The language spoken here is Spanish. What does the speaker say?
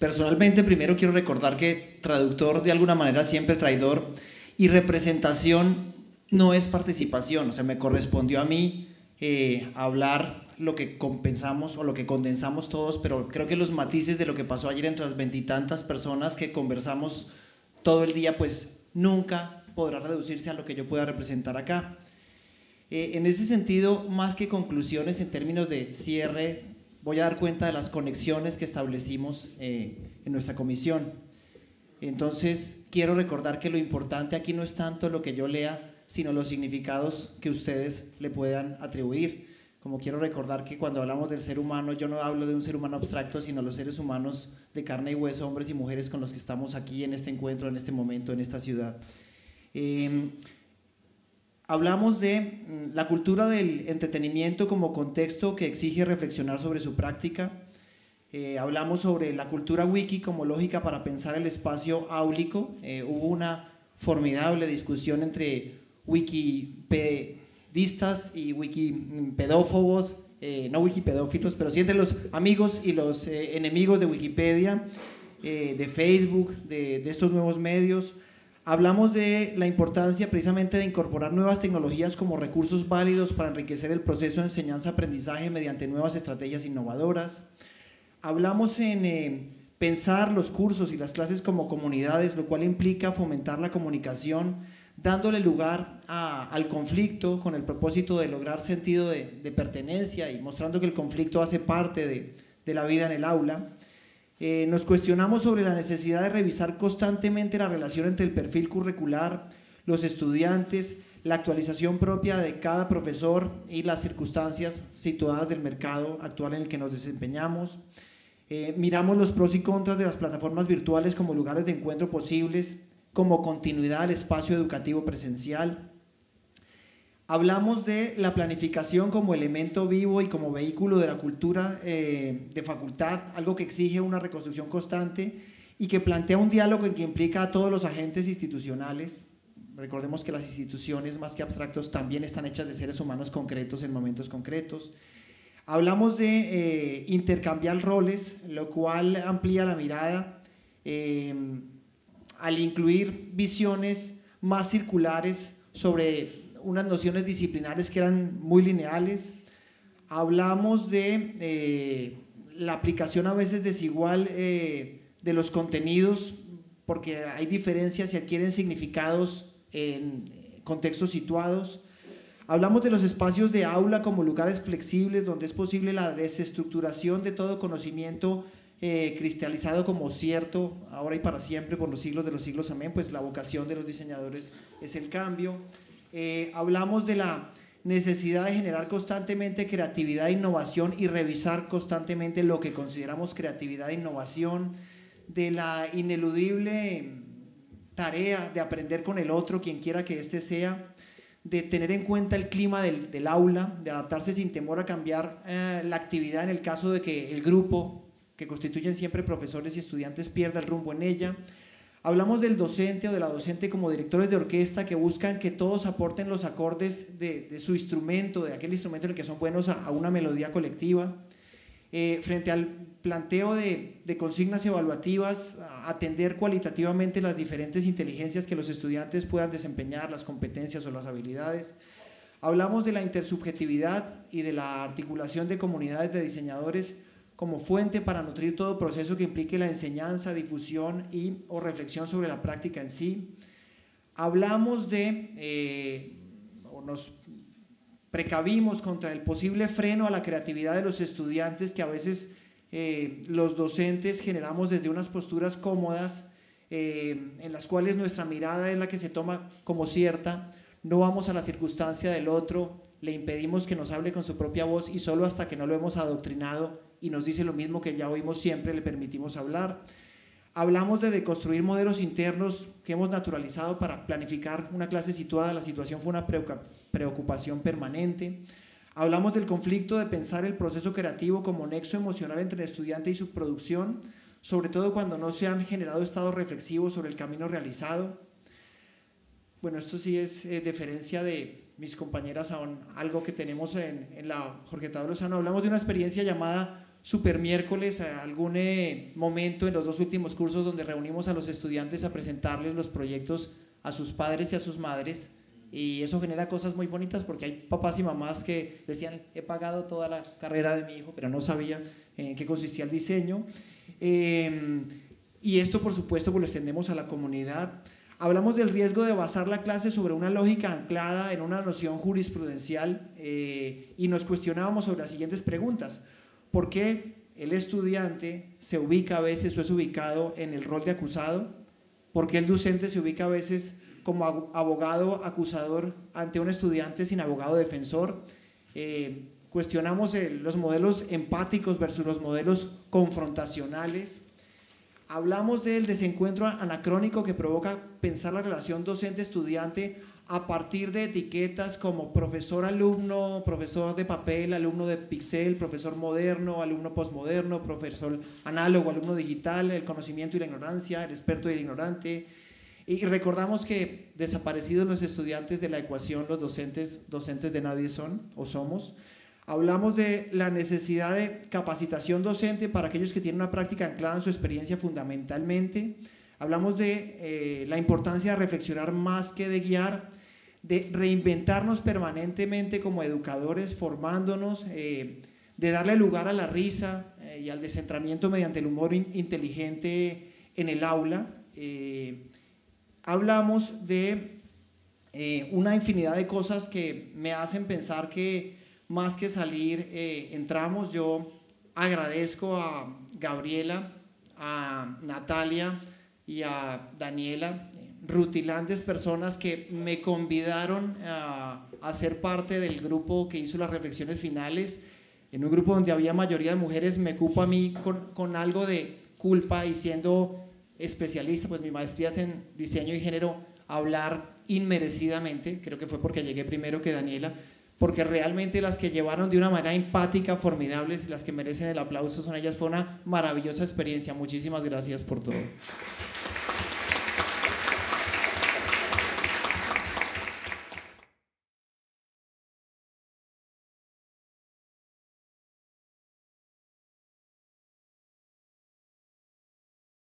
Personalmente, primero quiero recordar que traductor de alguna manera siempre traidor, y representación no es participación. O sea, me correspondió a mí hablar lo que compensamos o lo que condensamos todos, pero creo que los matices de lo que pasó ayer entre las veintitantas personas que conversamos todo el día, pues nunca podrá reducirse a lo que yo pueda representar acá. En ese sentido, más que conclusiones en términos de cierre, voy a dar cuenta de las conexiones que establecimos en nuestra comisión. Entonces, quiero recordar que lo importante aquí no es tanto lo que yo lea, sino los significados que ustedes le puedan atribuir. Como quiero recordar que cuando hablamos del ser humano, yo no hablo de un ser humano abstracto, sino los seres humanos de carne y hueso, hombres y mujeres con los que estamos aquí en este encuentro, en este momento, en esta ciudad. Hablamos de la cultura del entretenimiento como contexto que exige reflexionar sobre su práctica. Hablamos sobre la cultura wiki como lógica para pensar el espacio áulico. Hubo una formidable discusión entre wikipedistas y wikipedófobos, no wikipedófilos, pero sí entre los amigos y los enemigos de Wikipedia, de Facebook, de estos nuevos medios. Hablamos de la importancia precisamente de incorporar nuevas tecnologías como recursos válidos para enriquecer el proceso de enseñanza-aprendizaje mediante nuevas estrategias innovadoras. Hablamos en pensar los cursos y las clases como comunidades, lo cual implica fomentar la comunicación, dándole lugar al conflicto con el propósito de lograr sentido de pertenencia y mostrando que el conflicto hace parte de la vida en el aula. Nos cuestionamos sobre la necesidad de revisar constantemente la relación entre el perfil curricular, los estudiantes, la actualización propia de cada profesor y las circunstancias situadas del mercado actual en el que nos desempeñamos. Miramos los pros y contras de las plataformas virtuales como lugares de encuentro posibles, como continuidad al espacio educativo presencial. Hablamos de la planificación como elemento vivo y como vehículo de la cultura de facultad, algo que exige una reconstrucción constante y que plantea un diálogo en que implica a todos los agentes institucionales. Recordemos que las instituciones, más que abstractos, también están hechas de seres humanos concretos en momentos concretos. Hablamos de intercambiar roles, lo cual amplía la mirada al incluir visiones más circulares sobre unas nociones disciplinares que eran muy lineales. Hablamos de la aplicación a veces desigual de los contenidos, porque hay diferencias y adquieren significados en contextos situados. Hablamos de los espacios de aula como lugares flexibles donde es posible la desestructuración de todo conocimiento cristalizado como cierto, ahora y para siempre, por los siglos de los siglos, amén, pues la vocación de los diseñadores es el cambio. Hablamos de la necesidad de generar constantemente creatividad e innovación y revisar constantemente lo que consideramos creatividad e innovación, de la ineludible tarea de aprender con el otro, quien quiera que éste sea, de tener en cuenta el clima del aula, de adaptarse sin temor a cambiar la actividad en el caso de que el grupo, que constituyen siempre profesores y estudiantes, pierda el rumbo en ella. Hablamos del docente o de la docente como directores de orquesta que buscan que todos aporten los acordes de su instrumento, de aquel instrumento en el que son buenos a una melodía colectiva. Frente al planteo de consignas evaluativas, atender cualitativamente las diferentes inteligencias que los estudiantes puedan desempeñar, las competencias o las habilidades. Hablamos de la intersubjetividad y de la articulación de comunidades de diseñadores como fuente para nutrir todo proceso que implique la enseñanza, difusión o reflexión sobre la práctica en sí. Hablamos o nos precavimos contra el posible freno a la creatividad de los estudiantes que a veces los docentes generamos desde unas posturas cómodas en las cuales nuestra mirada es la que se toma como cierta, no vamos a la circunstancia del otro, le impedimos que nos hable con su propia voz y solo hasta que no lo hemos adoctrinado y nos dice lo mismo que ya oímos siempre le permitimos hablar. Hablamos de deconstruir modelos internos que hemos naturalizado para planificar una clase situada, la situación fue una preocupación permanente. Hablamos del conflicto de pensar el proceso creativo como nexo emocional entre el estudiante y su producción, sobre todo cuando no se han generado estados reflexivos sobre el camino realizado. Bueno, esto sí es deferencia de mis compañeras a algo que tenemos en la Jorge Tadeo Lozano. Hablamos de una experiencia llamada super miércoles, algún momento en los 2 últimos cursos donde reunimos a los estudiantes a presentarles los proyectos a sus padres y a sus madres, y eso genera cosas muy bonitas porque hay papás y mamás que decían: he pagado toda la carrera de mi hijo, pero no sabía en qué consistía el diseño. Y esto, por supuesto, pues lo extendemos a la comunidad. Hablamos del riesgo de basar la clase sobre una lógica anclada en una noción jurisprudencial, y nos cuestionábamos sobre las siguientes preguntas. ¿Por qué el estudiante se ubica a veces o es ubicado en el rol de acusado? ¿Por qué el docente se ubica a veces como abogado acusador ante un estudiante sin abogado defensor? Cuestionamos los modelos empáticos versus los modelos confrontacionales. Hablamos del desencuentro anacrónico que provoca pensar la relación docente-estudiante a partir de etiquetas como profesor-alumno, profesor de papel, alumno de pixel, profesor moderno, alumno postmoderno, profesor análogo, alumno digital, el conocimiento y la ignorancia, el experto y el ignorante. Y recordamos que desaparecidos los estudiantes de la ecuación, los docentes de nadie son o somos. Hablamos de la necesidad de capacitación docente para aquellos que tienen una práctica anclada en su experiencia fundamentalmente. Hablamos de la importancia de reflexionar más que de guiar, de reinventarnos permanentemente como educadores, formándonos, de darle lugar a la risa y al descentramiento mediante el humor inteligente en el aula. Hablamos de una infinidad de cosas que me hacen pensar que más que salir, entramos. Yo agradezco a Gabriela, a Natalia y a Daniela, rutilantes personas que me convidaron a ser parte del grupo que hizo las reflexiones finales. En un grupo donde había mayoría de mujeres, me cupo a mí con algo de culpa, y siendo especialista, pues mi maestría es en diseño y género, hablar inmerecidamente. Creo que fue porque llegué primero que Daniela, porque realmente las que llevaron de una manera empática, formidables, y las que merecen el aplauso son ellas. Fue una maravillosa experiencia. Muchísimas gracias por todo.